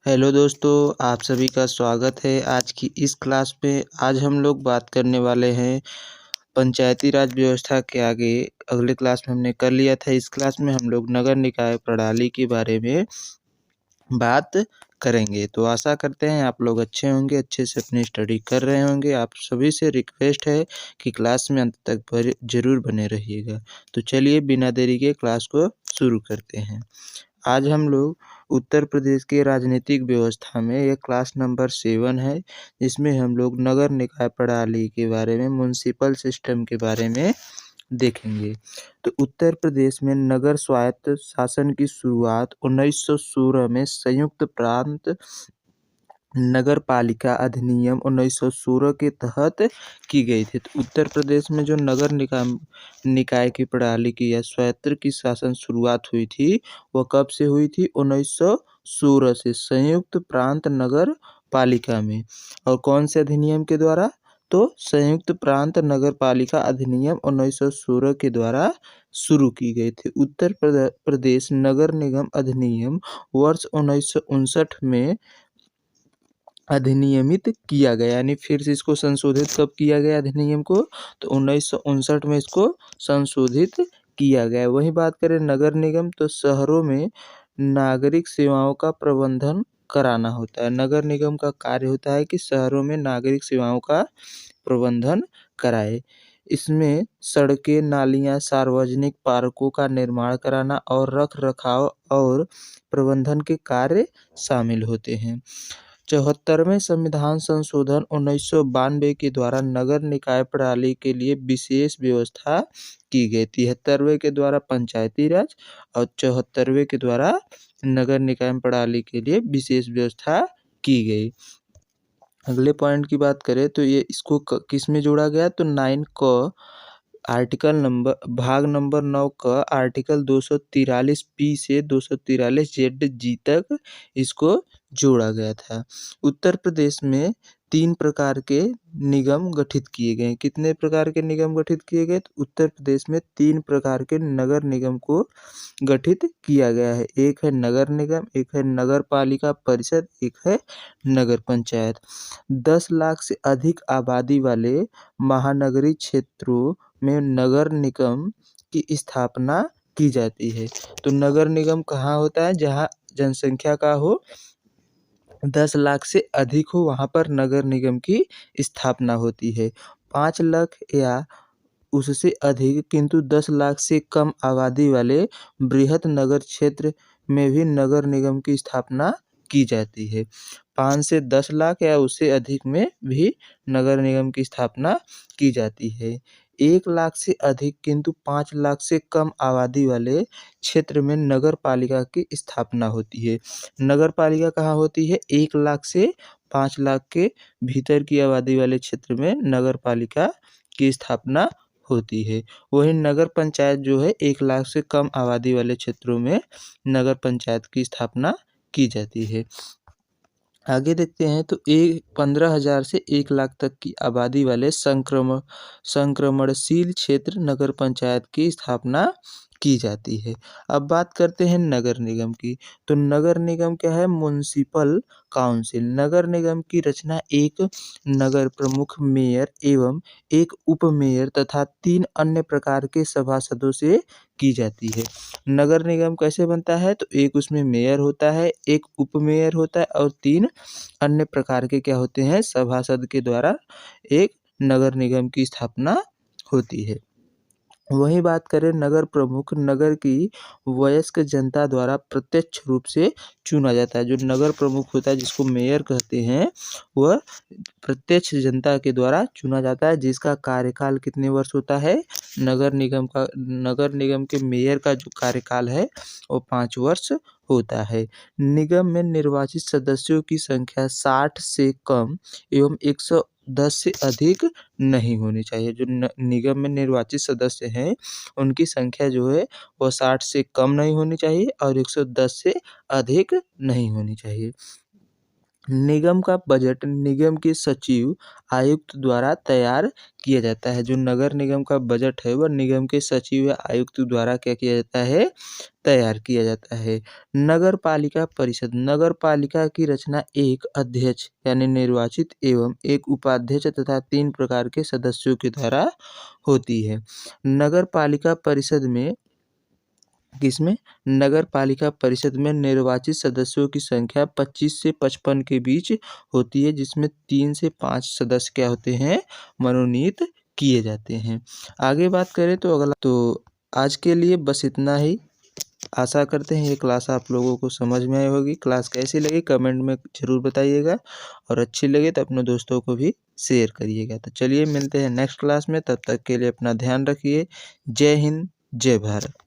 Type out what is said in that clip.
Hello दोस्तों, आप सभी का स्वागत है आज की इस क्लास में। आज हम लोग बात करने वाले हैं पंचायती राज व्यवस्था के आगे। अगले क्लास में हमने कर लिया था, इस क्लास में हम लोग नगर निकाय प्रणाली के बारे में बात करेंगे। तो आशा करते हैं आप लोग अच्छे होंगे, अच्छे से अपनी स्टडी कर रहे होंगे। आप सभी से रिक्वेस्ट है कि क्लास में अंत तक जरूर बने रहिएगा। तो चलिए बिना देरी के क्लास को शुरू करते हैं। आज हम लोग उत्तर प्रदेश के राजनीतिक व्यवस्था में ये क्लास नंबर 7 है, जिसमें हम लोग नगर निकाय प्रणाली के बारे में, म्युनिसिपल सिस्टम के बारे में देखेंगे। तो उत्तर प्रदेश में नगर स्वायत्त शासन की शुरुआत 1916 में संयुक्त प्रांत नगर पालिका अधिनियम 1916 के तहत की गई थी। तो उत्तर प्रदेश में जो नगर निकाय की प्रणाली की या स्वायत्त की शासन शुरुआत हुई थी, वह कब से हुई थी? 1916 से संयुक्त प्रांत नगर पालिका में। और कौन से अधिनियम के द्वारा? तो संयुक्त प्रांत नगर पालिका अधिनियम 1916 के द्वारा शुरू की गई थी। उत्तर प्रदेश नगर निगम अधिनियम वर्ष 1959 में अधिनियमित किया गया, यानी फिर से इसको संशोधित कब किया गया अधिनियम को? तो 1959 में इसको संशोधित किया गया। वही बात करें नगर निगम, तो शहरों में नागरिक सेवाओं का प्रबंधन कराना होता है। नगर निगम का कार्य होता है कि शहरों में नागरिक सेवाओं का प्रबंधन कराए। इसमें सड़कें, नालियां, सार्वजनिक पार्कों का निर्माण कराना और रख रखाव और प्रबंधन के कार्य शामिल होते हैं। 74वें संविधान संशोधन 1992 के द्वारा नगर निकाय प्रणाली के लिए विशेष व्यवस्था की गई। 73वें के द्वारा पंचायती राज और 74वें के द्वारा नगर निकाय प्रणाली के लिए विशेष व्यवस्था की गई। अगले पॉइंट की बात करें तो ये इसको किस में जोड़ा गया? तो 9 क आर्टिकल नंबर भाग नंबर 9 का आर्टिकल 243 से 243 ZG तक इसको जोड़ा गया था। उत्तर प्रदेश में 3 प्रकार के निगम गठित किए गए। कितने प्रकार के निगम गठित किए गए? तो उत्तर प्रदेश में 3 प्रकार के नगर निगम को गठित किया गया है। एक है नगर निगम, एक है नगर पालिका परिषद, एक है नगर पंचायत। 10 लाख से अधिक आबादी वाले महानगरीय क्षेत्रों में नगर निगम की स्थापना की जाती है। तो नगर निगम कहाँ होता है? जहाँ जनसंख्या का हो 10 लाख से अधिक हो, वहाँ पर नगर निगम की स्थापना होती है। 5 लाख या उससे अधिक किंतु 10 लाख से कम आबादी वाले बृहत नगर क्षेत्र में भी नगर निगम की स्थापना की जाती है। 5 से 10 लाख या उससे अधिक में भी नगर निगम की स्थापना की जाती है। 1 लाख से अधिक किंतु 5 लाख से कम आबादी वाले क्षेत्र में नगर पालिका की स्थापना होती है। नगर पालिका कहाँ होती है? 1 लाख से 5 लाख के भीतर की आबादी वाले क्षेत्र में नगर पालिका की स्थापना होती है। वहीं नगर पंचायत जो है 1 लाख से कम आबादी वाले क्षेत्रों में नगर पंचायत की स्थापना की जाती है। आगे देखते हैं तो 15,000 से 1 लाख तक की आबादी वाले संक्रमणशील क्षेत्र नगर पंचायत की स्थापना की जाती है। अब बात करते हैं नगर निगम की। तो नगर निगम क्या है? Municipal council. नगर निगम की रचना एक नगर प्रमुख, मेयर एवं एक उपमेयर तथा 3 अन्य प्रकार के सभासदों से की जाती है। नगर निगम कैसे बनता है? तो एक उसमें मेयर होता है, एक उपमेयर होता है और 3 अन्य प्रकार के क्या होते हैं? सभासद के द्वारा एक नगर निगम की स्थापना होती है। वहीं बात करें नगर प्रमुख, नगर की वयस्क जनता द्वारा प्रत्यक्ष रूप से चुना जाता है। जो नगर प्रमुख होता है, जिसको मेयर कहते हैं, वह प्रत्यक्ष जनता के द्वारा चुना जाता है, जिसका कार्यकाल कितने वर्ष होता है? नगर निगम के मेयर का जो कार्यकाल है वो 5 वर्ष होता है। निगम में निर्वाचित सदस्यों की संख्या 60 से कम एवं 110 से अधिक नहीं होनी चाहिए। जो निगम में निर्वाचित सदस्य हैं, उनकी संख्या जो है वो 60 से कम नहीं होनी चाहिए और 110 से अधिक नहीं होनी चाहिए। निगम का बजट निगम के सचिव आयुक्त द्वारा तैयार किया जाता है। जो नगर निगम का बजट है वह निगम के सचिव या आयुक्त द्वारा क्या किया जाता है, तैयार किया जाता है। नगर पालिका परिषद नगर पालिका की रचना एक अध्यक्ष यानी निर्वाचित एवं एक उपाध्यक्ष तथा 3 प्रकार के सदस्यों के द्वारा होती है। नगर पालिका परिषद में नगर पालिका परिषद में निर्वाचित सदस्यों की संख्या 25 से 55 के बीच होती है, जिसमें 3 से 5 सदस्य क्या होते हैं, मनोनीत किए जाते हैं। आगे बात करें तो आज के लिए बस इतना ही। आशा करते हैं ये क्लास आप लोगों को समझ में आई होगी। क्लास कैसी लगी कमेंट में ज़रूर बताइएगा और अच्छी लगे तो अपने दोस्तों को भी शेयर करिएगा। तो चलिए मिलते हैं नेक्स्ट क्लास में, तब तक के लिए अपना ध्यान रखिए। जय हिंद, जय भारत।